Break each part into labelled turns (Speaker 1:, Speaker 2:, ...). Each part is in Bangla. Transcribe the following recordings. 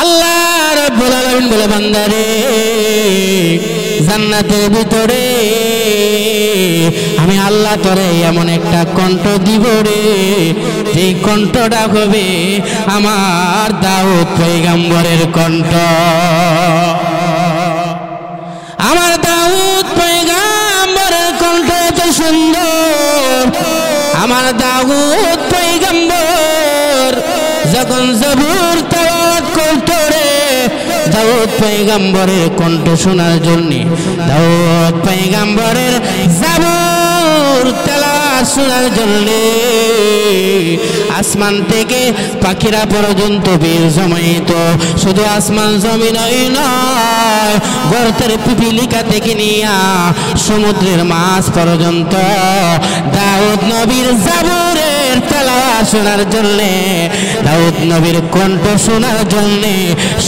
Speaker 1: আল্লাহ রাব্বুল আলামিন বলে বান্দারে জান্নাতের ভিতরে আমি আল্লাহ তোরে এমন একটা কণ্ঠ দিব রে, যেই কণ্ঠটা হবে আমার দাউদ পয়গম্বরের কণ্ঠ। আমার দাউদ পয়গম্বরের কণ্ঠ এত সুন্দর, আমার দাউদ পয়গম্বর যখন জবুর তেলাওয়াত করতো রে, দাউদ পয়গম্বরের কণ্ঠ শোনার জন্য, দাউদ পয়গম্বরের জবুর তেলাওয়াত শোনার জন্য আসমান থেকে পাখিরা পর্যন্ত বীর জমাইত। শুধু আসমান জমিনই নয়, গর্তের পিপিলিকা থেকে নিয়া সমুদ্রের মাছ পর্যন্ত দাউদ নবীর জবুরের তেলাওয়াত শোনার জন্য, দাউদ নবীর কণ্ঠ শোনার জন্য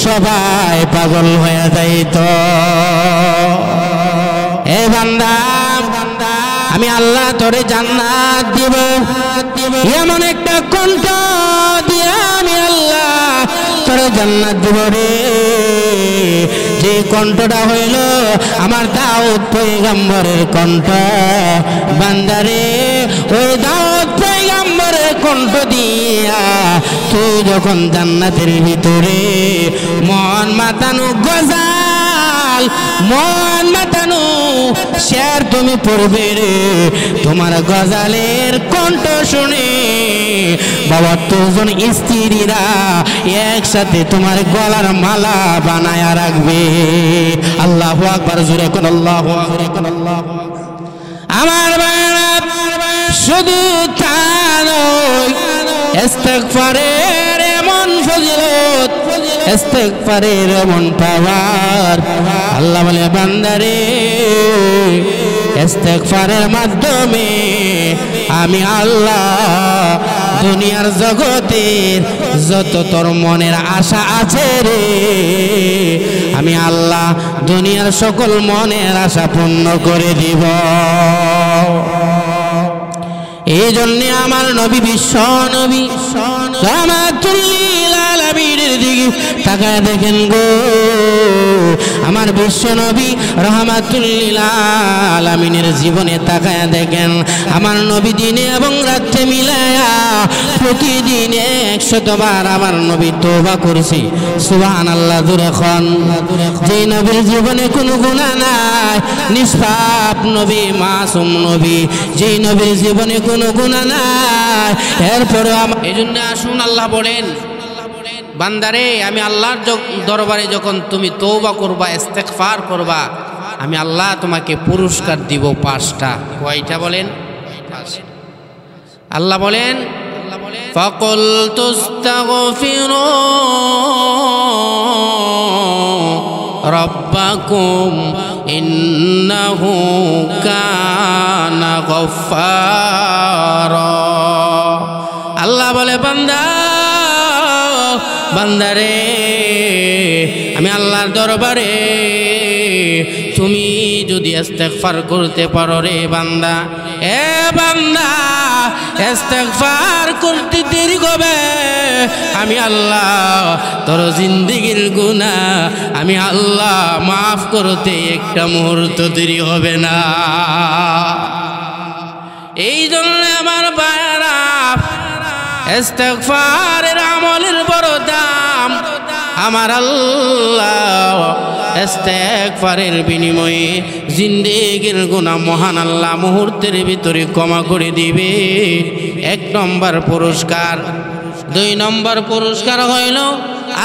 Speaker 1: সবাই পাগল হয়ে যাইত। এ বান্দা, আমি আল্লাহ তোরে জান্নাত দিব, এমন একটা কণ্ঠ দিয়ে আমি আল্লাহ তোরে জান্নাত দিব রে, যে কণ্ঠটা হইল আমার দাউদ পয়গম্বরের কণ্ঠ। বান্দারে ওই দাউদ পয়গম্বরের কণ্ঠ দিয়া তুই যখন জান্নাতের ভিতরে মন মাতানো গজাল, মন মাতানো শের তুমি পড়বে রে, তোমার গজালের কণ্ঠ শুনে বাবা তোজন স্ত্রীরা একসাথে তোমার গলার মালা বানায়া রাখবে। আল্লাহু আকবার, জোরে কোন আল্লাহু আকবার। আমার ভাইরা শুধু তা নয়, ইস্তিগফারের এমন ফজিলত, ইস্তিগফারের এমন পাওয়ার। আল্লাহ বলে বান্দারে ইস্তিগফারের মাধ্যমে আমি আল্লাহ দুনিয়ার জগতের যত তোর মনের আশা আছে রে, আমি আল্লাহ দুনিয়ার সকল মনের আশা পূর্ণ করে দিব। এই জন্য আমার নবী বিশ্ব নবী রাহমাতুল লিল আলামিনের দিকে তাকায় দেখেন গো, আমার বিশ্ব নবী রাহমাতুল লিল আলামিনের জীবনে তাকায় দেখেন। আমার নবী দিনে এবং রাতে মিলায়া প্রতিদিন 100 বার আমার নবী তওবা করছে। সুবহানাল্লাহ, জোরে খন। যে নবীর জীবনে কোনো গুনাহ নাই, নিষ্পাপ নবী, মাসুম নবী, যে নবীর জীবনে কোনো গুনাহ নাই, এরপরে এই জন্য আসুন আল্লাহ বলেন বান্দারে আমি আল্লাহর দরবারে যখন তুমি তওবা করবা, ইস্তিগফার করবা, আমি আল্লাহ তোমাকে পুরস্কার দিব 5টা। কয়টা বলেন? 5। আল্লাহ বলেন ফাকুল তুস্তাগফিরু রাব্বাকুম ইন্নাহু কানা গফফারা। আল্লাহ বলে বান্দা, বান্দারে আমি আল্লাহর দরবারে তুমি যদি ইস্তিগফার করতে পারো রে বান্দা, এ বান্দা ইস্তিগফার করতে দেরি হবে, আমি আল্লাহ তোর জিন্দেগির গুনাহ আমি আল্লাহ মাফ করতে একটা মুহূর্ত দেরি হবে না। এই জন্য আমার ভাইরা ইস্তিগফারের আমলের বড় দাম। আমার আল্লাহ ইস্তিগফারের বিনিময়ে জিন্দেগির গুনাহ মহান আল্লাহ মুহূর্তের ভিতরে ক্ষমা করে দিবে। 1 নম্বর পুরস্কার। 2 নম্বর পুরস্কার হইল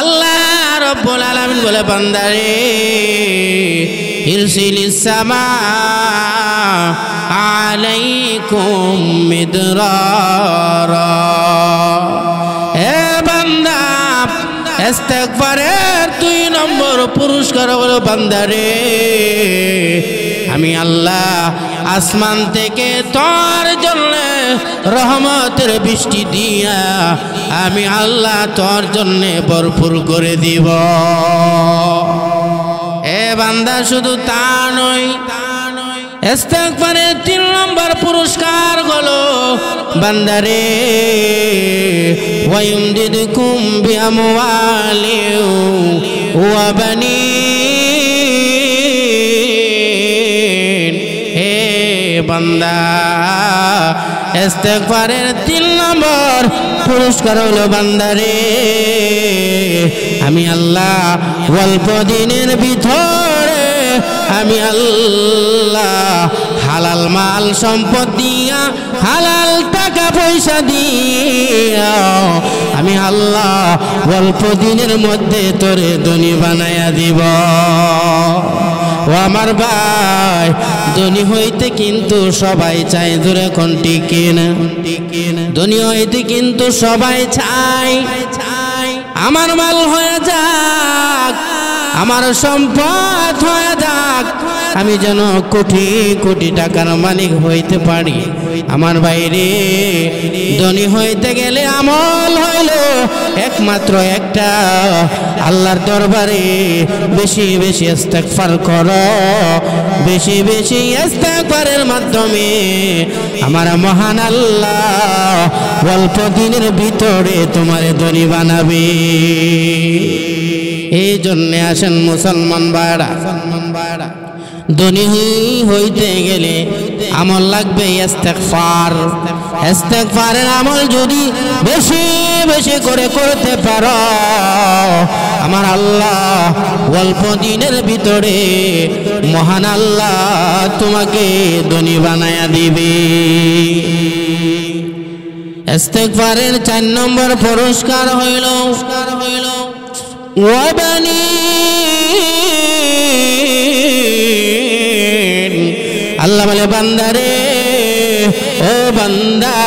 Speaker 1: আল্লাহ রাব্বুল আলামিন বলে বান্দারে ইরসিলিস সামা আলাইকুম মিদরারা। এ বান্দা ইস্তিগফারের 2 নম্বর পুরস্কার হলো বান্দারে আমি আল্লাহ আসমান থেকে তোর জন্য রহমতের বৃষ্টি দিয়া আমি আল্লাহ তোর জন্য ভরপুর করে দিব। এ বান্দা শুধু তা নয়, ইস্তিগফারের 3 নম্বর পুরস্কার হলো বান্দারে ওয়ায়ুমদিদকুম বিআমওয়ালিন ওয়া বানিন। হে বান্দা, ইস্তেগফারের 3 নম্বর পুরস্কার হলো বান্দারে আমি আল্লাহ অল্প দিনের ভিতরে আমি আল্লাহ হালাল মাল সম্পদ দিয়া, হালাল টাকা পয়সা দিয়া আমি আল্লাহ অল্প দিনের মধ্যে তোরে ধনী বানায়া দিব। ও আমার ভাই, ধনী হইতে কিন্তু সবাই চায়, জোরে কোন ঠিক না? ধনী হইতে কিন্তু সবাই চায় আমার মাল হয়ে যাক, আমার সম্পদ হয়ে যাক, আমি যেন কোটি কোটি টাকার মালিক হইতে পারি। আমার বাইরে ধনী হইতে গেলে আমল হইল একমাত্র একটা, আল্লাহর দরবারে বেশি বেশি ইস্তেগফার করো। বেশি বেশি ইস্তেগফারের মাধ্যমে আমার মহান আল্লাহ অল্প দিনের ভিতরে তোমারে ধনী বানাবে। এই জন্য আসেন মুসলমান ভাইরা, ধনী হইতে গেলে আমল লাগবে ইস্তেগফার। ইস্তেগফারের আমল যদি বেশি বেশি করে করতে পারো, আমার আল্লাহ অল্প দিনের ভিতরে মহান আল্লাহ তোমাকে ধনী বানায়া দিবে। ইস্তেগফারের 4 নম্বর পুরস্কার হইল ওয়া বানিন। আল্লাহ বলে বান্দারে, ও বান্দা,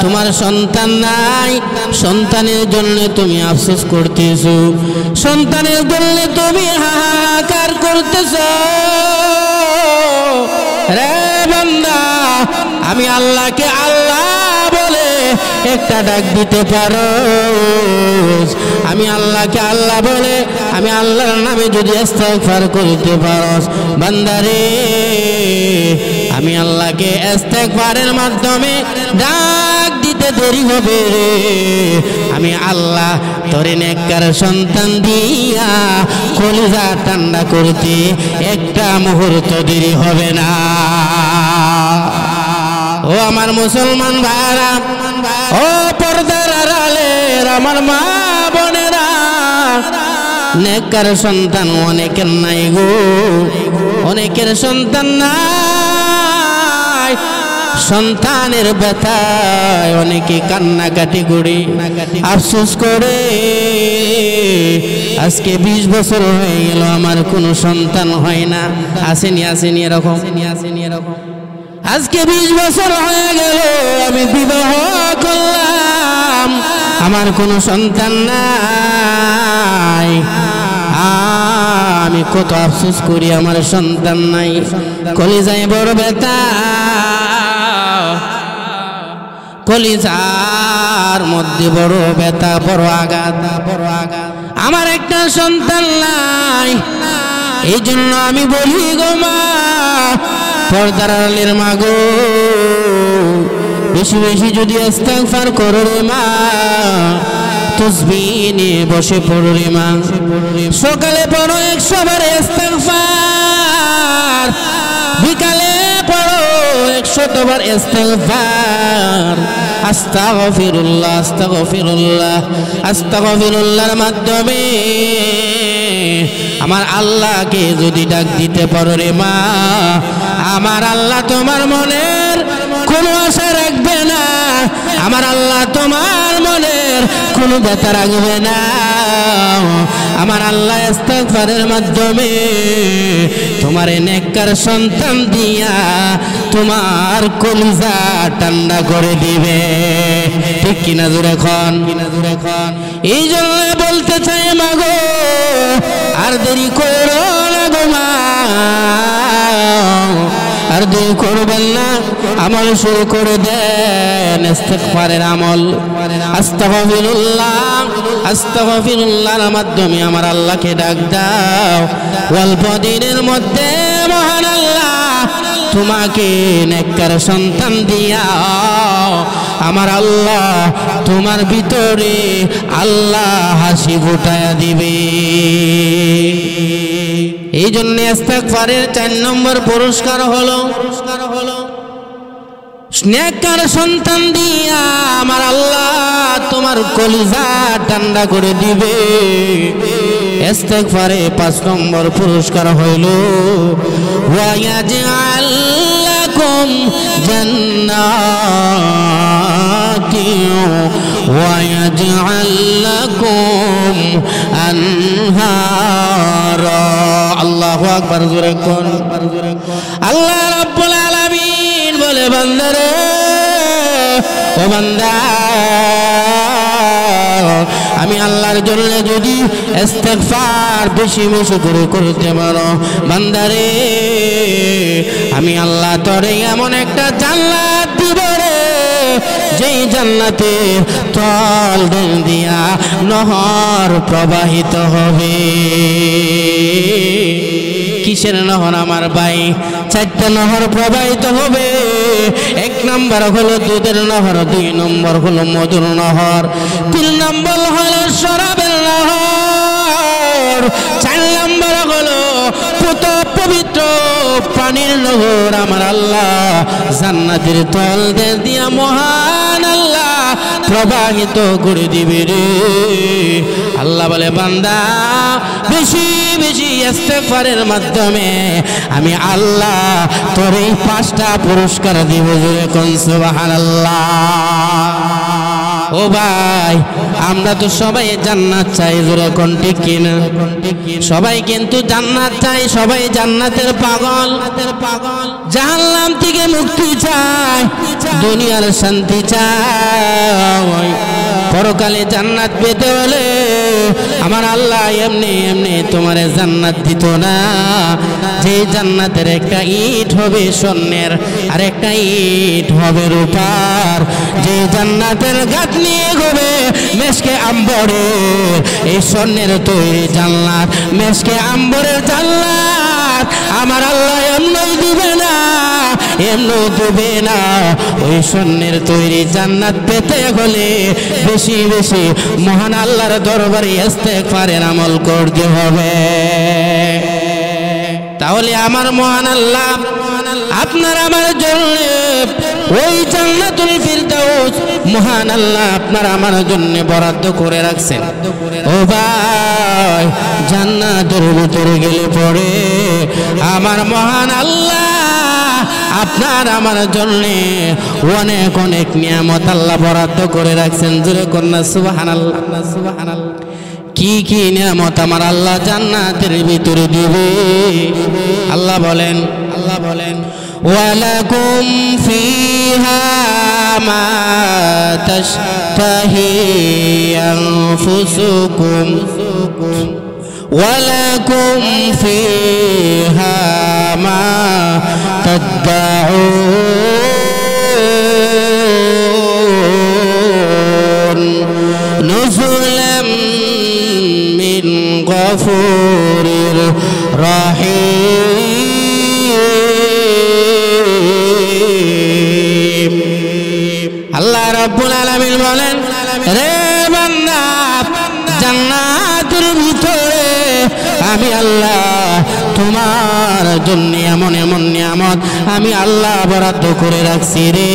Speaker 1: তোমার সন্তান নাই, সন্তানের জন্য তুমি আফসোস করতেছো, সন্তানের জন্য তুমি হাহাকার করতেছো। রে বান্দা, আমি আল্লাহকে আল্লাহ বলে একটা ডাক দিতে পারো। আমি আল্লাহকে আল্লাহ বলে, আমি আল্লাহর নামে যদি ইস্তেগফার করতে পারো, বান্দারে আমি আল্লাহকে ইস্তেগফারের মাধ্যমে ডাক দিতে দেরি হবে রে। আমি আল্লাহ তোরে নেককার সন্তান দিয়া কলিজা ঠান্ডা করতে একটা মুহূর্ত দেরি হবে না। ও আমার মুসলমান ভাইরা, ও পর্দার আড়ালের আমার মা বোনেরা, নেককার সন্তান অনেকের নাই গো, অনেকের সন্তান নাই। সন্তানের ব্যথায় অনেকে কান্নাকাটি করে আফসোস করে, আজকে 20 বছর হয়ে গেল আমার কোনো সন্তান হয় না। আসেনি আসেনি এরকম, আজকে 20 বছর হয়ে গেল আমি বিবাহ করলাম, আমার কোনো সন্তান নাই। আমি কত আফসোস করি আমার সন্তান নাই, কলিজায় বড় ব্যথা, কলিজার মধ্যে বড় ব্যথা, বড় আঘাত। আমার একটা সন্তান নাই, এই জন্য আমি বলি গো মা, পর্দার আড়ালের মা গো, বেশি বেশি যদি ইস্তেগফার করো রে মা, তাসবিহ নিয়ে বসে পড়ো রে মা, সকালে পড়ো 100 বার ইস্তেগফার, বিকালে পড়ো 100 বার ইস্তেগফার। আস্তাগফিরুল্লাহ আস্তাগফিরুল্লাহ আস্তাগফিরুল্লাহর মাধ্যমে আমার আল্লাহকে যদি ডাক দিতে পারো রে মা, আমার আল্লাহ তোমার মনের কোনো আশা রাখবে না, আমার আল্লাহ তোমার মনের কোনো ব্যথা রাখবে না। আমার আল্লাহ ইস্তেগফারের মাধ্যমে তোমার নেককার সন্তান দিয়া তোমার কলিজা ঠান্ডা করে দিবে। ঠিক কিনা জোরে খন? এই জন্য বলতে চাই মাগো, আর দেরি করো না গো মা, আর দেরি করবেন না, আমল শুরু করে দেন ইস্তেগফারের আমল। আস্তাগফিরুল্লাহ আস্তাগফিরুল্লাহর মাধ্যমে আমার আল্লাহকে ডাক দাও, অল্প দিনের মধ্যে মহান আল্লাহ তোমাকে নেককার সন্তান দিয়া আমার আল্লাহ তোমার ভিতরে আল্লাহ হাসি ফুটায়া দিবে। এই জন্য ইস্তেগফারের 4 নম্বর পুরস্কার হলো নেককার সন্তান দিয়া আমার আল্লাহ তোমার কলিজা ঠান্ডা করে দিবে। ইস্তেগফারে 5 নম্বর পুরস্কার হইল ওয়া ইয়াজআল লাকুম জান্নাতি ওয়া ইয়াজআল লাকুম আনহারা। আল্লাহু আকবার, জোরে কোন। আল্লাহ রাব্বুল আলামিন বলে বান্দারে, ও বান্দা, আমি আল্লাহর জন্য যদি ইস্তেগফার বেশি বেশি করে করতে পারো বান্দারে, আমি আল্লাহ তোরে এমন একটা জান্নাত দিব রে, যেই জান্নাতে তল দিয়া নহর প্রবাহিত হবে। কিসের নহর আমার ভাই? 4টা নহর প্রবাহিত হবে। 1 নম্বর হলো দুধের নহর, 2 নম্বর হলো মধুর নহর, 3 নম্বর হলো শরাবের নহর, 4 নম্বর হলো পবিত্র পানির নহর। আমার আল্লাহ জান্নাতের তল দিয়া মহান আল্লাহ প্রবাহিত করে দিবে রে। আল্লাহ বলে বান্দা বেশি বেশি ইস্তেগফারের মাধ্যমে আমি আল্লাহ তোর এই 5টা পুরস্কার দিব। জোরে কোন সুবহানাল্লাহ। ও ভাই, আমরা তো সবাই জান্নাত চাই, জোরে কোন ঠিক কিনা? সবাই কিন্তু জান্নাত চাই, সবাই জান্নাতের পাগল। জাহান্নাম থেকে মুক্তি চাই, দুনিয়ার শান্তি চাই। পরকালে জান্নাত পেতে হলে আমার আল্লাহ এমনি এমনি তোমারে জান্নাত দিত না। যে জান্নাতের একটা ইট হবে স্বর্ণের, আর একটা ইট হবে রূপার। যে জান্নাতের গাঁথনি হবে মেশকে আম্বরের, এই স্বর্ণের তৈরি জান্নাত মেশকে আম্বরের জান্নাত আমার আল্লাহ এমনি দিবে না, এমনি দেবে না। ওই স্বর্ণের তৈরি জান্নাত পেতে হলে বেশি বেশি মহান আল্লাহর দরবারে ইস্তেগফারের আমল করতে হবে। তাহলে আমার মহান আল্লাহ আপনার আমার জন্য ওই জান্নাতুল ফিরদাউস মহান আল্লাহ আপনার আমার জন্য বরাদ্দ করে রাখছেন। ও ভাই, জান্নাতের ভিতরে গেলে পরে আমার মহান আল্লাহ আপনার আমার জন্য অনেক অনেক নিয়ামত আল্লাহ বরাদ্দ করে রাখছেন। জোরে কন্যা সুবহানাল্লাহ, সুবহানাল্লাহ। কি কি নিয়ামত আমার আল্লাহ জান্নাতের ভিতরে দিবে? আল্লাহ বলেন ওয়ালাকুম ফিহা মা তাশতাহি আনফুসুকুম ওয়ালাকুম ফিহা মা তাদউন নুজুলাম মিন গফুরির রহিম। আল্লাহ রাব্বুল আলামিন বলেন, রে বান্দা, জান্নাতের ভিতরে আমি আল্লাহ তোমার জন্য এমন এমন নিয়ামত আমি আল্লাহ বরাদ্দ করে রাখছি রে।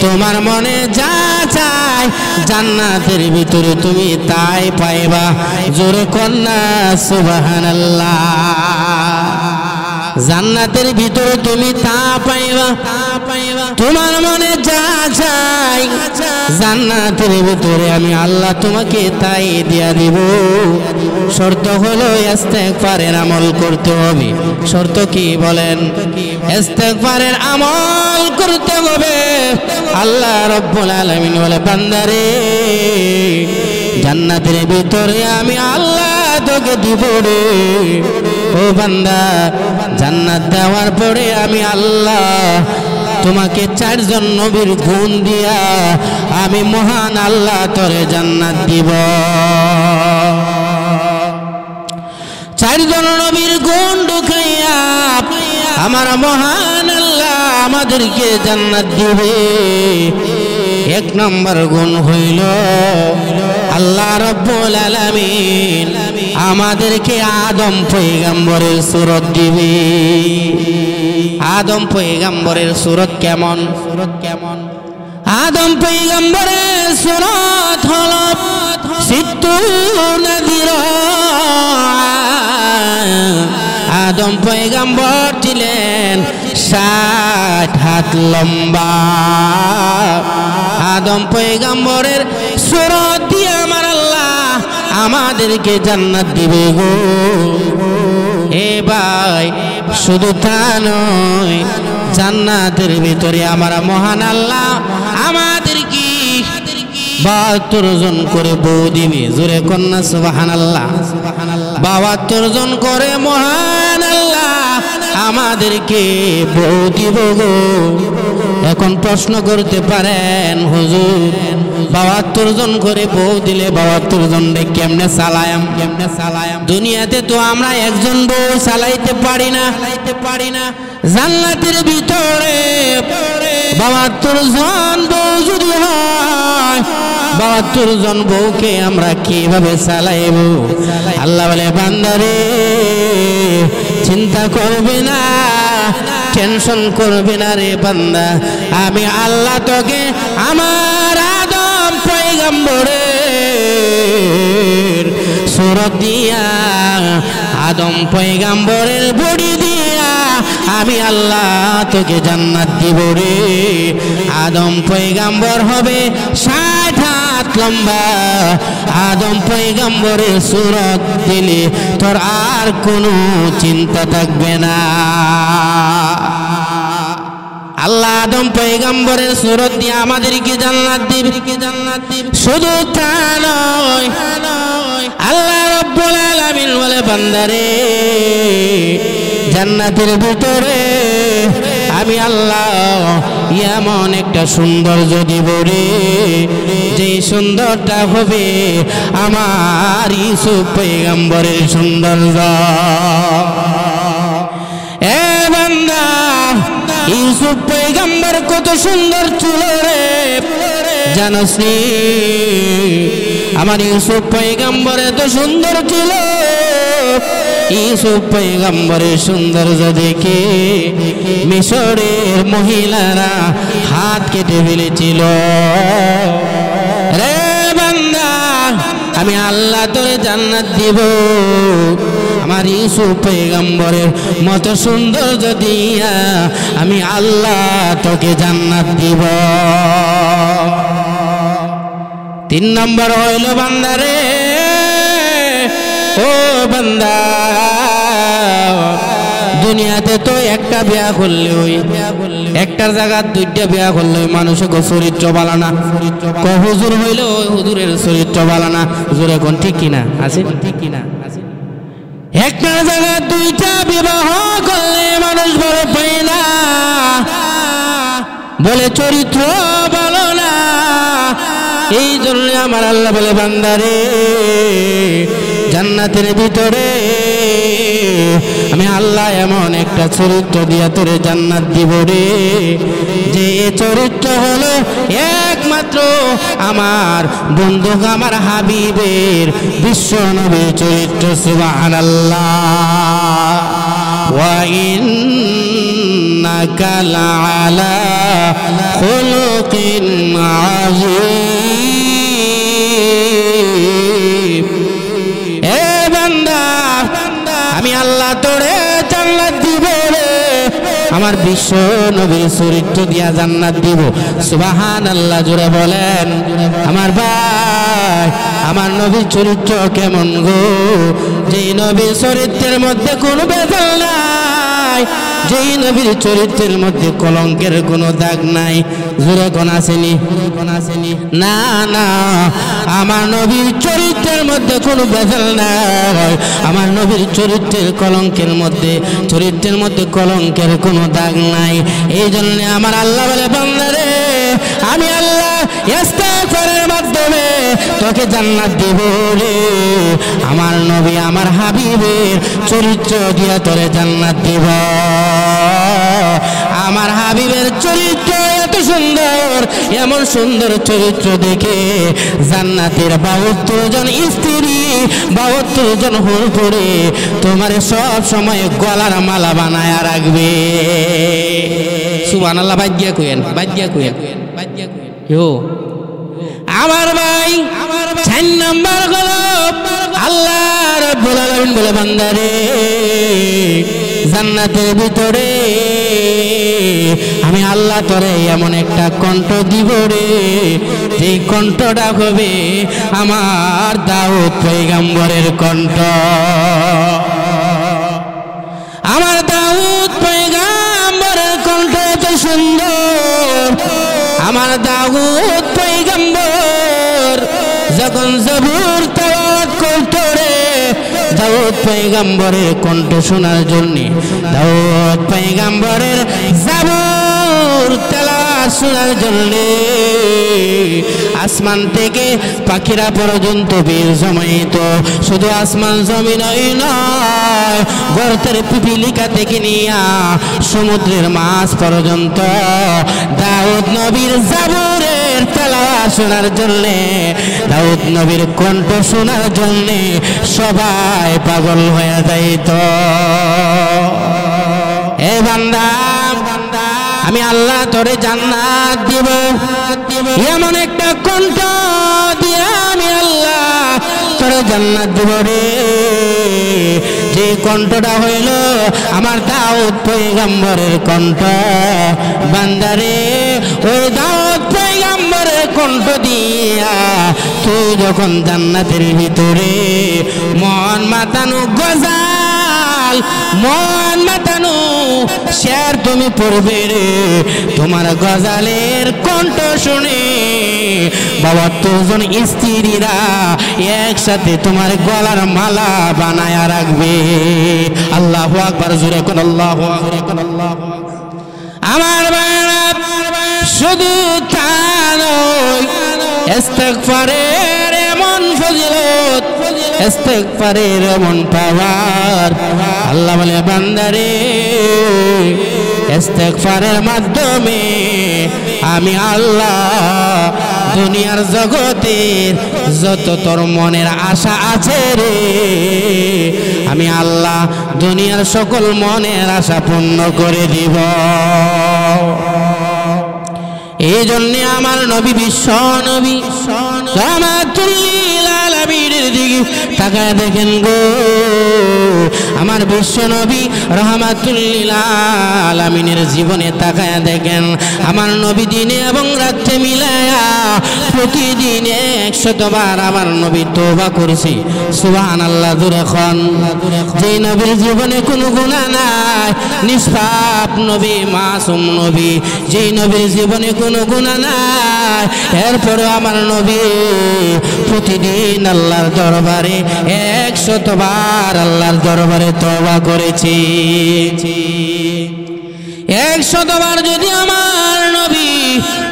Speaker 1: তোমার মনে যা চাই জান্নাতের ভিতরে তুমি তাই পাইবা। জোরে কন্যা সুবহানাল্লাহ। জান্নাতের ভিতরে তুমি তা পাইবা, তোমার মনে যা চাই জান্নাতের ভিতরে আমি আল্লাহ তোমাকে তাই দিয়া দিব। শর্ত হলো ইস্তেগফারের আমল করতে হবে। শর্ত কি বলেন? ইস্তেগফারের আমল করতে হবে। আল্লাহ রাব্বুল আলামিন বলে, বান্দারে, জান্নাতের ভিতরে আমি আল্লাহ তোকে দিব রে। ও বান্দা, জান্নাত দেওয়ার পরে আমি আল্লাহ তোমাকে 4 জন নবীর গুণ দিয়া আমি মহান আল্লাহ তোরে জান্নাত দিব। 4 জন নবীর গুণ ঢুকাইয়া আমার মহান আল্লাহ আমাদেরকে জান্নাত দিবে। এক নম্বর গুণ হইল আল্লাহ রাব্বুল আলামিন আমাদেরকে আদম পয়গম্বরের সূরত দিবে। আদম পয়গম্বরের সূরত কেমন? আদম পয়গম্বরের সূরত হলো সিত্তুনা যিরা। আদম পয়গম্বর ছিলেন 60 হাত লম্বা। আদম পয়গম্বরের সূরত দিয়ে আমার আল্লাহ আমাদেরকে জান্নাত দিবে গো। এ ভাই শুধু তা নয়, জান্নাতের ভিতরে আমার মহান আল্লাহ আমাদেরকে 72 জন করে বউ দিবে। জোরে কন্যা সুবহানাল্লাহ। 72 জন করে মহান আল্লাহ আমাদেরকে বউ দিব গো। এখন প্রশ্ন করতে পারেন হুজুর 72 জন করে বউ দিলে 72 জনকে কেমনে চালায়াম? দুনিয়াতে তো আমরা একজন বউ চালাইতে পারি না। জান্নাতের ভিতরে 72 জন বউ যদি হয়, 72 জন বউকে আমরা কিভাবে চালাইব? আল্লাহ বলে বান্দারে চিন্তা করবে না, টেনশন করবে না রে বান্দা, আমি আল্লাহ তোকে আমার আদম পয়গম্বরের সূরত দিয়া, আদম পয়গম্বরের বডি দিয়া আমি আল্লাহ তোকে জান্নাত দিব রে। আদম পয়গম্বর হবে 60 হাত লম্বা। আদম পয়গম্বরের সূরত দিলে তোর আর কোনো চিন্তা থাকবে না। আল্লাহ আদম পয়গম্বরের সূরত দিয়ে আমাদেরকে জান্নাত দিবে। শুধু তা নয়, আল্লাহ রাব্বুল আলামিন বলে বান্দারে জান্নাতের ভিতরে আমি আল্লাহ এমন একটা সৌন্দর্য দিব রে, যে সুন্দরটা হবে আমার ইউসুফ পয়গম্বরের সৌন্দর্য। এ বান্দা ইউসুফ পয়গম্বর কত সুন্দর ছিল রে জানোস নি? আমার ইউসুফ পয়গম্বর এত সুন্দর ছিল, ইউসুফ পয়গম্বরের সৌন্দর্য দেখে মিশরের মহিলারা হাত কেটে ফেলেছিল। রে বান্দা আমি আল্লাহ তোরে জান্নাত দিব আমার ইউসুফ পয়গম্বরের মতো সৌন্দর্য দিয়া, আমি আল্লাহ তোকে জান্নাত দিব। 3 নম্বর হইল বান্দারে, ও বান্দা দুনিয়াতে তো একটা বিয়া করলে ওই একটার জায়গা 2টা বিয়া করলে মানুষের চরিত্র ভালো না। হুজুর হইলে ওই হুজুরের চরিত্র ভালো না। হুজুর এখন ঠিক কিনা আছে? একটার জায়গা 2টা বিবাহ করলে মানুষ বড় পায় না, বলে চরিত্র ভালো না। এই জন্য আমার আল্লাহ বলে বান্দারে জান্নাতের ভিতরে আমি আল্লাহ এমন একটা চরিত্র দিয়া তোরে জান্নাত দিব রে, যে চরিত্র হলো একমাত্র আমার বন্ধু আমার হাবিবের বিশ্ব নবীর চরিত্র। সুবহানাল্লাহ। ওয়া ইন্নাকা লাআলা খুলুকিন আযীম। এ বান্দা আমি আল্লাহ তোরে জান্নাত দিব রে, আমার বিশ্ব নবীর চরিত্র দিয়া জান্নাত দিব। সুবহানাল্লাহ জোরে বলেন। আমার ভাই আমার নবীর চরিত্র কেমন গো? যেই নবীর চরিত্রের মধ্যে কোনো ভেজাল নাই, যেই নবীর চরিত্রের মধ্যে কলঙ্কের কোনো দাগ নাই। জোরে কোন আসেনি? না না, আমার নবীর চরিত্রের মধ্যে কোনো ভেজাল নাই। আমার নবীর চরিত্রের মধ্যে কলঙ্কের কোনো দাগ নাই। এই জন্য আমার আল্লাহ বলে বান্দারে আমি আল্লাহ ইস্তেগফারের মাধ্যমে তোকে জান্নাত দেব রে। আমার নবী আমার হাবিবের চরিত্র দিয়া তোরে জান্নাত দেব। আমার হাবিবের চরিত্র এত সুন্দর, এমন সুন্দর চরিত্র দেখে জান্নাতের 72 জন স্ত্রী 72 জন হুর করে তোমার সব সময় গলার মালা বানায় রাখবে। সুবহানাল্লাহ। বাজ্ঞা কইেন, বাজ্ঞা কইেন, বাজ্ঞা কইেন। আমার ভাই 4 নাম্বার হলো আল্লাহ রাব্বুল আলামিন বলে, বান্দারে জান্নাতের ভিতরে আমি আল্লাহ তোরে এমন একটা কণ্ঠ দিব রে, যেই কণ্ঠটা হবে আমার দাউদ পয়গম্বরের কণ্ঠ। আমার দাউদ পয়গম্বরের কণ্ঠ এত সুন্দর, আমার দাউদ পয়গম্বর যখন জবুর তেলাওয়াত করত রে, দাউদ পয়গম্বরের কণ্ঠ শোনার জন্য, দাউদ পয়গম্বরের জবুর তেলাওয়াত শোনার জন্য আসমান থেকে পাখিরা পর্যন্ত বীর জমাইত। শুধু আসমান জমিনই নয়, গর্তের পিপিলিকা থেকে নিয়া সমুদ্রের মাছ পর্যন্ত দাউদ নবীর জবুরের তেলাওয়াত শোনার জন্য, দাউদ নবীর কণ্ঠ শোনার জন্য সবাই পাগল হয়ে যাইত। এ বান্দা, আমি আল্লাহ তোরে জান্নাত দিব, এমন একটা কণ্ঠ দিয়ে আমি আল্লাহ তোরে জান্নাত দিব রে, যে কণ্ঠটা হইল আমার দাউদ পয়গম্বরের কণ্ঠ। বান্দারে ওই দাউদ পয়গম্বরের কণ্ঠ দিয়া তুই যখন জান্নাতের ভিতরে মন মাতানো গজাল, মন মাতানো শের তুমি পড়বে রে, তোমার গজালের কণ্ঠ শুনে 72 জন স্ত্রীরা একসাথে তোমার গলার মালা বানায়া রাখবে। আল্লাহু আকবার, জোরে কোন আল্লাহু আকবার। আমার ভাইরা শুধু তা নয়, ইস্তিগফারের এমন ফজিলত, ইস্তিগফারের এমন পাওয়ার। আল্লাহ বলে, বান্দারে ইস্তিগফারের মাধ্যমে আমি আল্লাহ দুনিয়ার জগতের যত তোর মনের আশা আছে রে, আমি আল্লাহ দুনিয়ার সকল মনের আশা পূর্ণ করে দিব। এই জন্য আমার নবী, বিশ্ব নবী রাহমাতুল লিল আলামিনের দিকে তাকায় দেখেন গো, আমার বিশ্ব নবী রাহমাতুল লিল আলামিনের জীবনে তাকায় দেখেন। আমার নবী দিনে এবং রাতে মিলায়া প্রতিদিন 100 বার আমার নবী তওবা করেছে। সুবহানাল্লাহ, জোরে খন। যে নবীর জীবনে কোনো গুনাহ নাই, নিষ্পাপ নবী, মাসুম নবী, যে নবীর জীবনে কোনো গুনাহ নাই, এরপরে আমার নবী প্রতিদিন আল্লাহর দরবারে 100 বার আল্লাহর দরবারে তওবা করেছে। 100 বার যদি আমার নবী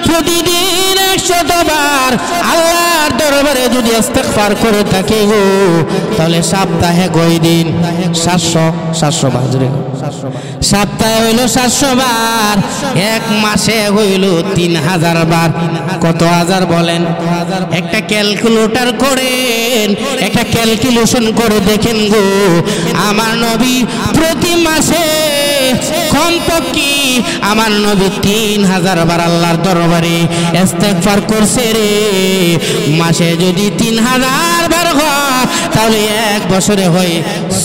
Speaker 1: প্রতিদিন 100 বার আল্লাহর দরবারে যদি ইস্তিগফার করে থাকে গো, তাহলে সপ্তাহে কয় দিন? 700 বার। সপ্তাহে হইল 700 বার, এক মাসে হইল 3000 বার। কত হাজার বলেন? একটা ক্যালকুলেটর করেন, একটা ক্যালকুলেশন করে দেখেন গো, আমার নবী প্রতি মাসে কমপক্ষে আমার নবী 3000 বার আল্লাহর দরবারে ইস্তিগফার করছে রে। মাসে যদি 3000 বার হয়, তাহলে এক বছরে হয়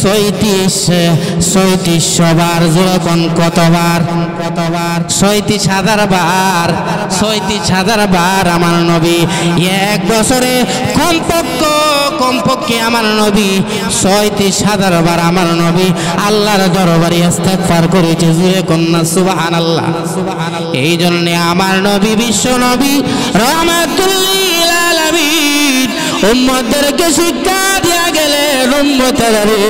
Speaker 1: 3600 বার। যখন কতবার? 36000 বার। 36000 বার আমার নবী এক বছরে কমপক্ষে আমার নবী 36000 বার আমার নবী আল্লাহর দরবারে ইস্তিগফার করেছে। জুরে কন্যা সুবহানাল্লাহ। এই জন্য আমার নবী, বিশ্ব নবী রাহমাতুল লিল আলামিন উম্মতদেরকে শিক্ষা দিয়া গেলেন, উম্মতেরা রে,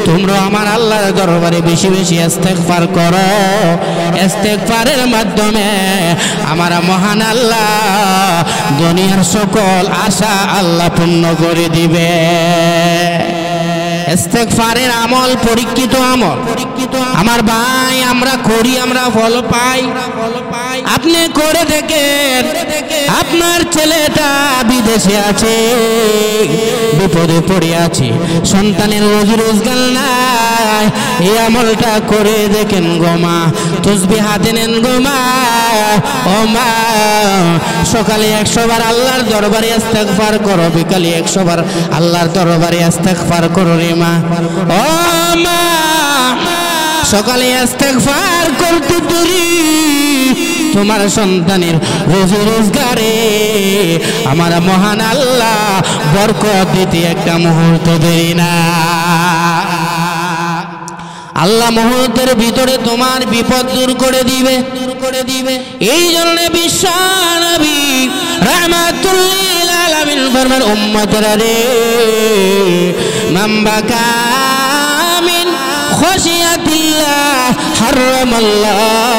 Speaker 1: তোমরা আমার আল্লাহর দরবারে বেশি বেশি ইস্তিগফার করো। ইস্তিগফারের মাধ্যমে আমার মহান আল্লাহ দুনিয়ার সকল আশা আল্লাহ পূর্ণ করে দিবে। ইস্তেগফারের আমল পরীক্ষিত আমল। আমার ভাই, আমরা করি, আমরা ফল পাই। আপনি করে দেখেন, আপনার ছেলেটা বিদেশে আছে, বিপদে পড়ে আছে, সন্তানের রোজি রোজগার নাই, এই আমলটা করে দেখেন গো মা। তসবিহ হাতে নেন গো মা। ও মা, সকালে 100 বার আল্লাহর দরবারে ইস্তেগফার করো, বিকালে 100 বার আল্লাহর দরবারে ইস্তেগফার করো রে মা। ও মা, সকালে ইস্তেগফার করতে দেরি, তোমার সন্তানের রোজি রোজগারে আমার মহান আল্লাহ বরকত দিতে একটা মুহূর্ত দেরি না। আল্লাহ মুহূর্তের ভিতরে তোমার বিপদ দূর করে দিবে। এই জন্য বিশ্ব নবী রাহমাতুল লিল আলামিন ফরমান, উম্মতরা রে, মান বাকা মিন খাশিয়াতিল্লাহ হারামাল্লাহু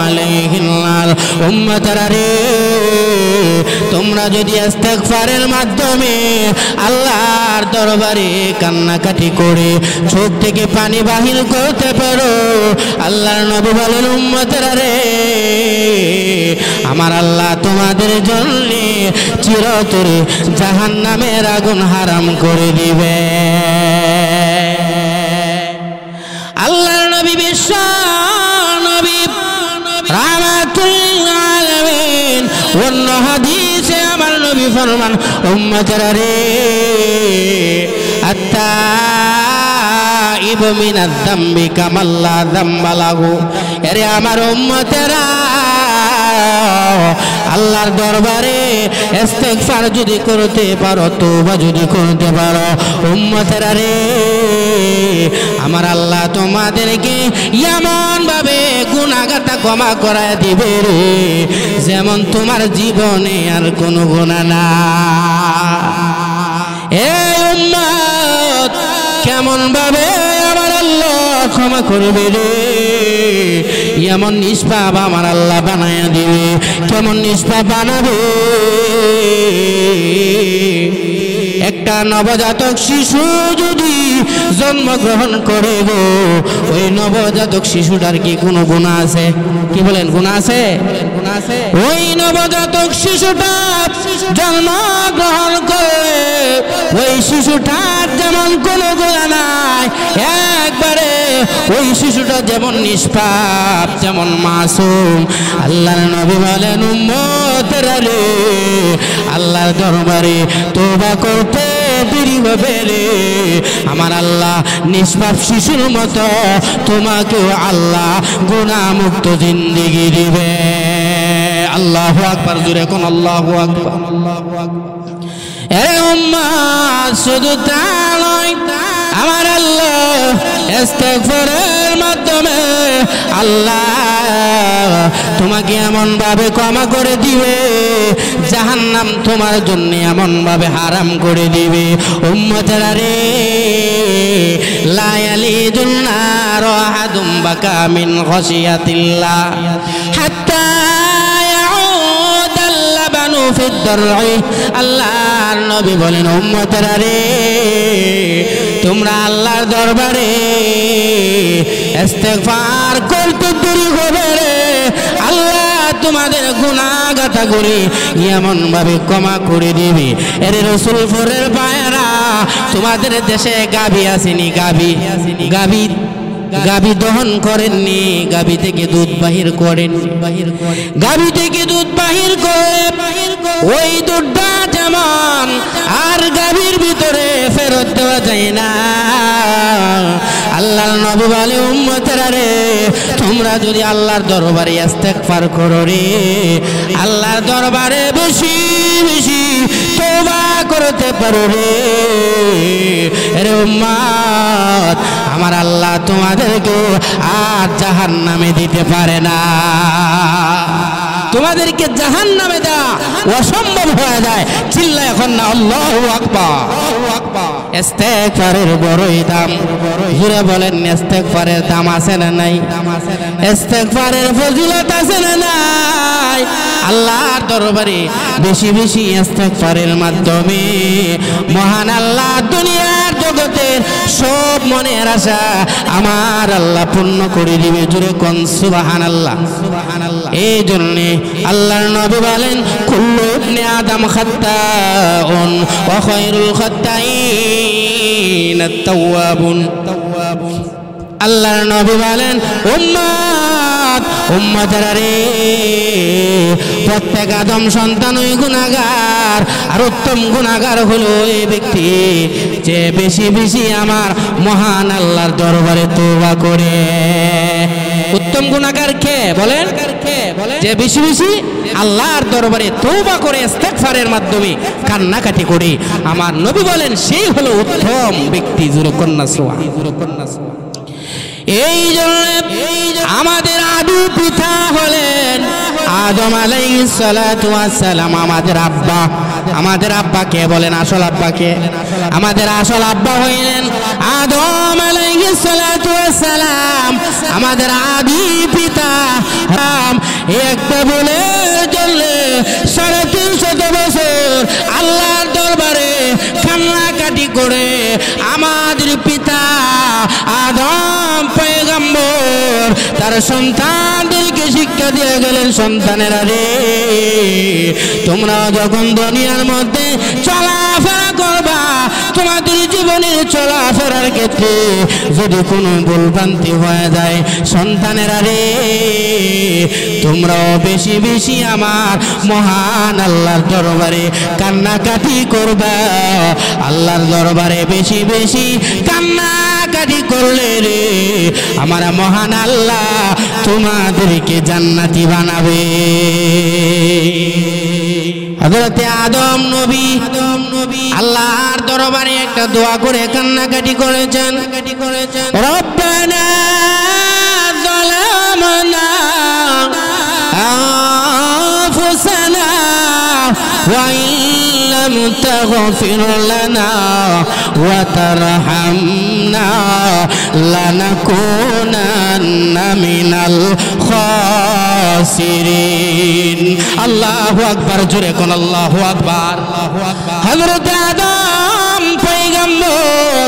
Speaker 1: আলাইহিন নার। উম্মতরা রে, তোমরা যদি ইস্তেগফারের মাধ্যমে আল্লাহর দরবারে কান্নাকাটি করে চোখ থেকে পানি বাহির করতে পারো, আল্লাহর নবী বলেন, উম্মতেরা রে, আমার আল্লাহ তোমাদের জন্য চিরতরে জাহান্নামের আগুন হারাম করে দিবে। আল্লাহর নবী বিশ্ব নবী রাহমাতুল লিল আলামিন অন্য হাদিসে আমার নবী ফরমান, উম্মতেরা রে, আত্তাইবু মিনাজ যামবি কামাল্লা যামবা লাহু। এরে আমার উম্মতেরা, আল্লাহর দরবারে ইস্তেগফার যদি করতে পারো, তওবা যদি করতে পারো, উম্মতেরা রে, আমার আল্লাহ তোমাদেরকে এমন ভাবে গুনাহগাতা ক্ষমা করায় দিবে রে, যেমন তোমার জীবনে আর কোনো গুনাহ না। এই উম্মত, কেমন ভাবে আমার আল্লাহ ক্ষমা করবে রে, এমন নিষ্পাপ আমার আল্লাহ বানায়া দিবে। কেমন নিষ্পাপ বানাবে? একটা নবজাতক শিশু যদি জন্মগ্রহণ করে গো, ওই নবজাতক শিশুটার কি কোনো গুনাহ আছে? কি বলেন, গুনাহ আছে? ওই নবজাতক শিশুটা জন্মগ্রহণ করে, ওই শিশুটার যেমন কোনো গুনাহ নাই, একবারে ওই শিশুটা যেমন নিষ্পাপ, যেমন মাসুম। আল্লাহর নবী বলেন, উম্মতেরা রে, আল্লাহর দরবারে তওবা করতে দেরি হবে রে, আমার আল্লাহ নিষ্পাপ শিশুর মতো তোমাকেও আল্লাহ গুনাহ মুক্ত জিন্দেগি দিবে। আল্লাহু আকবার, জোরে কোন আল্লাহু আকবার। এ উম্মত, শুধু তা নয়, আমার আল্লাহ ইস্তেগফারের মাধ্যমে আল্লাহ তোমাকে এমন ভাবে ক্ষমা করে দিবে, জাহান্নাম তোমার জন্য এমন ভাবে হারাম করে দিবে। উম্মতেরা রে, লা ইয়ালিজুন নার আহাদুম বাকা মিন খাশিয়াতিল্লাহ হাত্তা ইয়াউদাল লাবানু ফিদ দারই। আল্লাহর নবী বলেন, উম্মতেরা রে, তোমরা আল্লাহর দরবারে ইস্তেগফার করতে দেরি হবে রে, আল্লাহ তোমাদের গুনাহগাতা করে এমন ভাবে ক্ষমা করে দিবে। এর রাসূল ফরের ভাইরা, তোমাদের দেশে গাভী আসেনি? গাভী দহন করেননি, গাভী থেকে দুধ বাহির করেন, গাভী থেকে দুধ বাহির করে ওই দুধটা যেমন আর গাভীর ভিতরে ফেরত দেওয়া যায় না। আল্লাহর নবী বলে, উম্মতেরা রে, তোমরা যদি আল্লাহর দরবারে ইস্তেগফার করো রে, আল্লাহর দরবারে বেশি বেশি তওবা করতে পারো রে, রে উম্মত, আমার আল্লাহ তোমাদেরকে আর জাহান্নামে দিতে পারে না। তোমাদেরকে জাহান্নামে দেওয়া অসম্ভব হয়ে যায়। চিল্লা এখন না আল্লাহু আকবার। ইস্তেগফারের বড়ই দাম। জোরে বলেন, ইস্তেগফারের দাম আছে না নাই? ইস্তেগফারের ফজিলত আছে না নাই? আল্লাহর দরবারে বেশি বেশি ইস্তেগফারের মাধ্যমে মহান আল্লাহ দুনিয়ার জগতের সব মনের আশা আমার আল্লাহ পূর্ণ করে দিবে। জোরে কোন সুবহানাল্লাহ। এই জন্যে আল্লাহর নবী বলেন কুল্লু ইবনে আদম খাত্তাউন ওয়া খায়রুল খাত্তাইন আত-তাওয়াবুন। আল্লাহর নবী বলেন উম্মতেরা রে, প্রত্যেক আদম সন্তান ওই গুনাহগার, আর উত্তম গুনাহগার হলো এই ব্যক্তি যে বেশি বেশি আমার মহান আল্লাহর দরবারে তওবা করে। উত্তম গুনাহগার কে বলেন? যে বেশি বেশি আল্লাহর দরবারে তওবা করে ইস্তেগফারের মাধ্যমে কান্নাকাটি করে। আমার নবী বলেন সেই হলো উত্তম ব্যক্তি। জোরে কন্যা সুবহানাল্লাহ। এই জন্য আমাদের আদু পিতা হলেন আদম আলাইহিস সালাতু ওয়াস সালাম, আমাদের আব্বা। আমাদের আব্বা কে বলেন? আসল আব্বা কে? আমাদের আসল আব্বা হইলেন আদম আলাইহিস সালাতু ওয়াস সালাম, আমাদের আদি পিতা। একটা ভুলের জন্য 350 বছর আল্লাহর দরবারে কান্নাকাটি করে আমাদের পিতা আদম পয়গম্বর তার সন্তানদেরকে শিক্ষা দিয়ে গেলেন, সন্তানেরা রে, তোমরা যখন দুনিয়ার মধ্যে চলাফেরা করবা, তোমাদের জীবনের চলাফেরার ক্ষেত্রে যদি কোনো ভুলভ্রান্তি হয়ে যায়, সন্তানেরা রে, তোমরাও বেশি বেশি আমার মহান আল্লাহর দরবারে কান্নাকাটি করবা। আল্লাহর দরবারে বেশি বেশি কান্নাকাটি করলে রে আমার মহান আল্লাহ তোমাদেরকে জান্নাতি বানাবে। হযরতে আদম নবী আল্লাহর দরবারে একটা দোয়া করে কান্নাকাটি করেছেন। রব্বানা যালামনা আনফুসানা ওয়া ইল্লাম তাগফির লানা ওয়া তারহামনা লানাকুনান্না মিনাল খাসিরিন। আল্লাহু আকবার। জোরে কোন আল্লাহু আকবার। হযরত আদম পয়গম্বর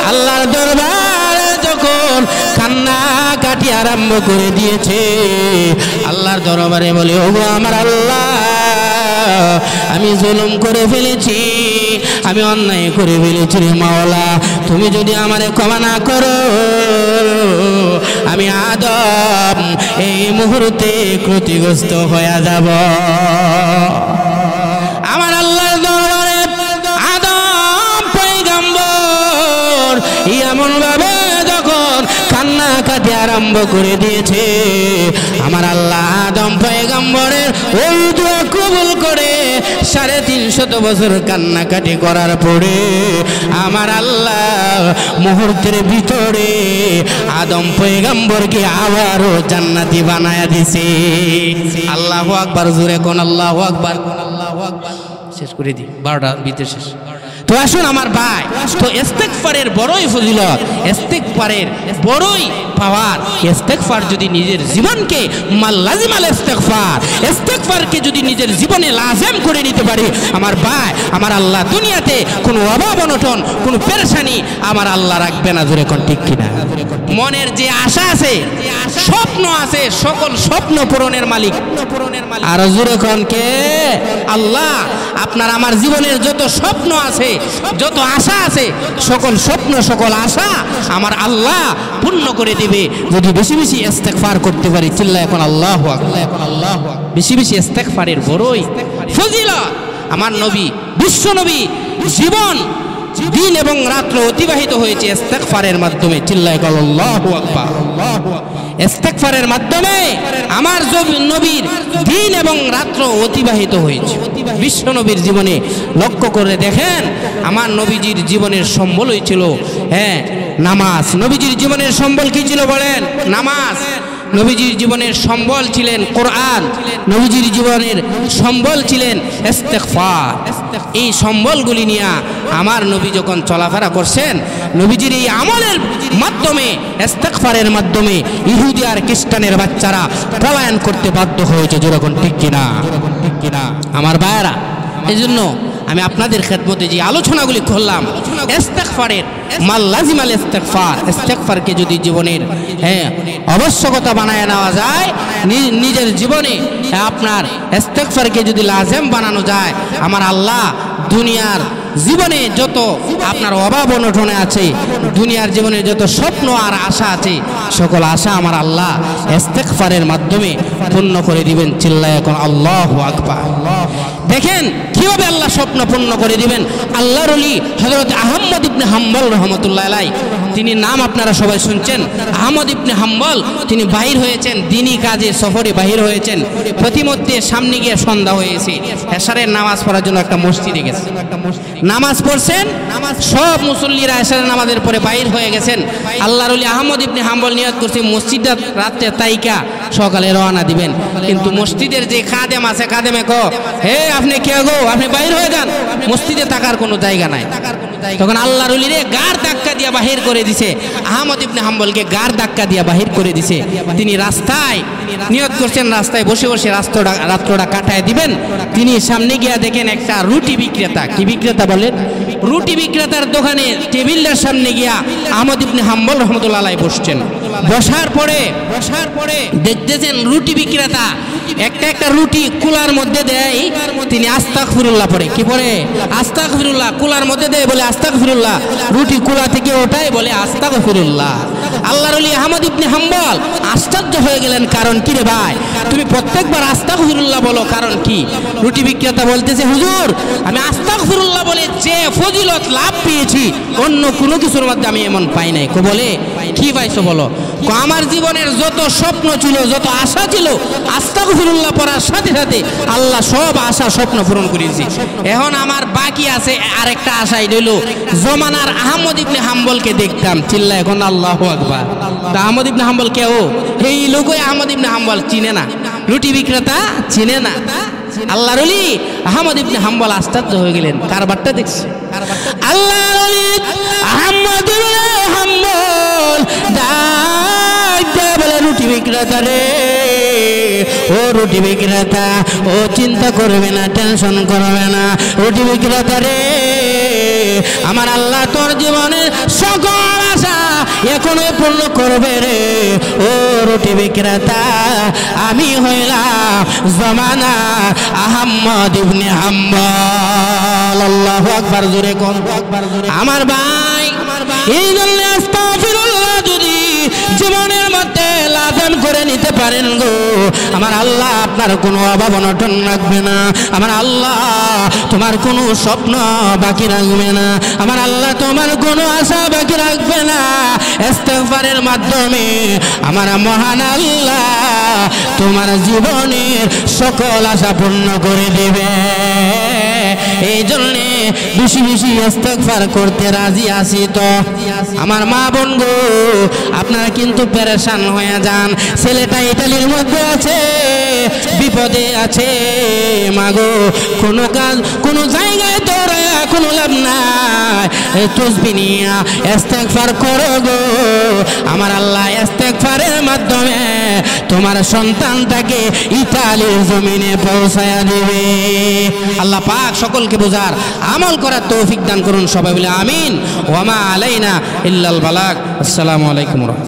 Speaker 1: আল্লাহর দরবারে যখন কান্নাকাটি আরম্ভ করে দিয়েছে, আল্লাহর দরবারে বলে ওগো আমার আল্লাহ, আমি জুলুম করে ফেলেছি, আমি অন্যায় করে ফেলেছি রে মাওলা, তুমি যদি আমারে ক্ষমা না করো, আমি আদম এই মুহূর্তে ক্ষতিগ্রস্ত হয়ে যাব। আমার আল্লাহর দরবারে আদম পয়গম্বর এমন ভাবে যখন কান্নাকাটি আরম্ভ করে দিয়েছে, আমার আল্লাহ আদম পয়গম্বরের ওই দোয়া কবুল করে 350 বছর কান্নাকাটি করার পরে আমার আল্লাহ মুহূর্তের ভিতরে আদম পয়গম্বরকে আবারও জান্নাতি বানায়া দিছে। আল্লাহু আকবার। জোরে কোন আল্লাহু আকবার। শেষ করে দিই, 12টা বিতে শেষ। তো আসুন আমার ভাই, তো ইস্তেগফারের বড়ই ফজিলত, ইস্তেগফারের বড়ই পাওয়ার। ইস্তেগফার যদি নিজের জীবনকে লাজিমাল ইস্তেগফার, ইস্তেগফারকে যদি নিজের জীবনে লাজিম করে নিতে পারে, আমার ভাই, আমার আল্লাহ দুনিয়াতে কোনো অভাব অনটন, কোনো পেরেশানি আমার আল্লাহ রাখবে না। জোরে কোন ঠিক কিনা? মনের যে আশা আছে, স্বপ্ন আছে, সকল স্বপ্ন পূরণের মালিক। আর জোরে কোন কে? আল্লাহ। আপনার আমার জীবনের যত স্বপ্ন আছে, যত আশা আছে, সকল স্বপ্ন সকল আশা আমার আল্লাহ পূর্ণ করে দিবে যদি বেশি বেশি ইস্তেগফার করতে পারি। চিল্লায় এখন আল্লাহু আকবার। বেশি বেশি ইস্তেগফারের বড়ই ফজিলত। আমার নবী, বিশ্ব নবী জীবন দিন এবং রাত্র অতিবাহিত হয়েছে ইস্তেগফারের মাধ্যমে। চিল্লায় এখন আল্লাহু আকবার। ইস্তেগফারের মাধ্যমে আমার নবীর দিন এবং রাত্র অতিবাহিত হয়েছে। বিশ্ব নবীর জীবনে লক্ষ্য করে দেখেন, আমার নবীজির জীবনের সম্বলই ছিল নামাজ। নবীজির জীবনের সম্বল কি ছিল বলেন? নামাজ। নবীজির জীবনের সম্বল ছিলেন কোরআন। নবীজির জীবনের সম্বল ছিলেন ইস্তেগফার। এই সম্বলগুলি নিয়ে আমার নবী যখন চলাফেরা করছেন, নবীজির এই আমলের মাধ্যমে, ইস্তেগফারের মাধ্যমে ইহুদি আর খ্রিস্টানের বাচ্চারা পলায়ন করতে বাধ্য হয়েছে। যেরকম ঠিক কিনা? আমার ভাইয়েরা, এই জন্য আমি আপনাদের খেদমতে যে আলোচনাগুলি করলাম, ইস্তেগফারের মাল লাজিমাল ইস্তেগফার, ইস্তেগফারকে যদি জীবনের আবশ্যকতা বানায় নেওয়া যায়, নিজের জীবনে আপনার ইস্তেগফারকে যদি লাজিম বানানো যায়, আমার আল্লাহ দুনিয়ার জীবনে যত আপনার অভাব অনটনে আছে, দুনিয়ার জীবনে যত স্বপ্ন আর আশা আছে, সকল আশা আমার আল্লাহ ইস্তেগফারের মাধ্যমে পূর্ণ করে দিবেন। চিল্লায় এখন আল্লাহু আকবার। দেখেন কিভাবে আল্লাহ স্বপ্ন পূর্ণ করে দিবেন। আল্লাহর ওলি হযরত আহমদ ইবনে হাম্বল রাহমাতুল্লাহ আলাইহি, তিনি নাম আপনারা সবাই শুনছেন। আহমদ ইবনে হাম্বল তিনি বাহির হয়েছেন, দিনই কাজে সফরে বাহির হয়েছেন। প্রতিমধ্যে সামনে গিয়ে সন্ধ্যা হয়েছে, এশারের নামাজ পড়ার জন্য একটা মসজিদে গেছেন, নামাজ পড়ছেন। সব মুসল্লিরা এশারের নামাজের পরে বাহির হয়ে গেছেন। আল্লাহর ওলি আহমদ ইবনে হাম্বল নিয়ত করছে মসজিদটা রাত্রে তাইকা সকালে রওনা দিবেন। কিন্তু মসজিদের যে খাদেম আছে, খাদেমে কো, হে আপনি কে গো, আপনি বাইর হয়ে যান, মসজিদে থাকার কোনো জায়গা নাই। তখন আল্লাহর ওলিরে গার ধাক্কা দিয়া বাহির করে দিছে, আহমদ ইবনে হাম্বলকে গার ধাক্কা দিয়া বাহির করে দিছে। তিনি রাস্তায় নিয়ত করছেন, রাস্তায় বসে বসে রাত্রটা কাটায় দিবেন। তিনি সামনে গিয়া দেখেন একটা রুটি বিক্রেতা, কি বিক্রেতা বলেন, রুটি বিক্রেতার দোকানে টেবিলটার সামনে গিয়া আহমদ ইবনে হাম্বল রহমতুল্লাহ আলাইহি বসছেন। বসার পরে দেখতেছেন রুটি বিক্রেতা একটা রুটি কুলার মধ্যে দেয়, তিনি আস্তাগফিরুল্লাহ পড়ে। কি পড়ে? আস্তাগফিরুল্লাহ। কুলার মধ্যে দেয়, বলে আস্তাগফিরুল্লাহ। রুটি কুলা থেকে ওঠায়, বলে আস্তাগফিরুল্লাহ। আল্লাহর ওলি আহমদ ইবনে হাম্বল আশ্চর্য হয়ে গেলেন, কারণ কি রে ভাই, তুমি প্রত্যেকবার আস্তাগফিরুল্লাহ বলো, কারণ কি? রুটি বিক্রেতা বলতেছে, হুজুর আমি আস্তাগফিরুল্লাহ বলে যে ফজিলত লাভ পেয়েছি, অন্য কোনো কিছুর মধ্যে আমি এমন পাই নাই। কো বলে কি পাইছো বলো? আমার জীবনের যত স্বপ্ন ছিল, যত আশা ছিল, আস্তাগফিরুল্লাহ পড়ার সাথে সাথে আল্লাহ সব আশা স্বপ্ন পূরণ করেছি। এখন আমার বাকি আছে আরেকটা আশা, এটা হলো জমানার আহমদ ইবনে হাম্বলকে দেখতাম। চিল্লা এখন আল্লাহু আকবার। তা আহমদ ইবনে হাম্বল কে? ও এই লোকই আহমদ ইবনে হাম্বল চিনে না, রুটি বিক্রেতা চিনে না। আল্লাহর ওলি আহমদ ইবনে হাম্বল আশ্চর্য হয়ে গেলেন, কারবারটা দেখছি। আল্লাহর ওলি আহমদ ইবনে হাম্বল বলে, রুটি বিক্রেতা রে, ও রুটি বিক্রেতা, ও চিন্তা করবে না, টেনশন করবে না, রুটি বিক্রেতা রে, আমার আল্লাহ তোর জীবনের সকল আশা এখনো পূর্ণ করবে রে। ও রুটি বিক্রেতা, আমি হইলাম জমানা আহমদ ইবনে হাম্বল। আল্লাহু আকবার, জোরে কোন আমার ভাই। এই জন্য আস্তাগফিরুল্লাহ যদি জীবনের মধ্যে লাজম করে নিতে পারেন গো, আমার আল্লাহ আপনার কোনো অভাব অনটন রাখবে না। আমার আল্লাহ তোমার কোনো স্বপ্ন বাকি রাখবে না। আমার আল্লাহ তোমার কোনো আশা বাকি রাখবে না। ইস্তেগফারের মাধ্যমে আমার মহান আল্লাহ তোমার জীবনের সকল আশা পূর্ণ করে দেবে। এই জন্যে বেশি বেশি ইস্তেগফার করতে রাজি আছি। তো আমার মা বোন গো, আপনারা কিন্তু পেরেশান হয়ে যান। ছেলেটা ইতালির মধ্যে আছে, বিপদে আছে, মাগো কোনো কাজ কোনো জায়গায় তোরা কোনো লাভ নাই। তসবিহ নিয়া ইস্তেগফার করো গো, আমার আল্লাহ ইস্তেগফারের মাধ্যমে তোমার সন্তানটাকে ইতালির জমিনে পৌঁছায়া দেবে। আল্লাহ পাক সকলকে বোঝার আমল করার তৌফিক দান করুন। সবাই বলে আমিন। ওয়া মা আলাইনা ইল্লাল বালাগ। আসসালামু আলাইকুম।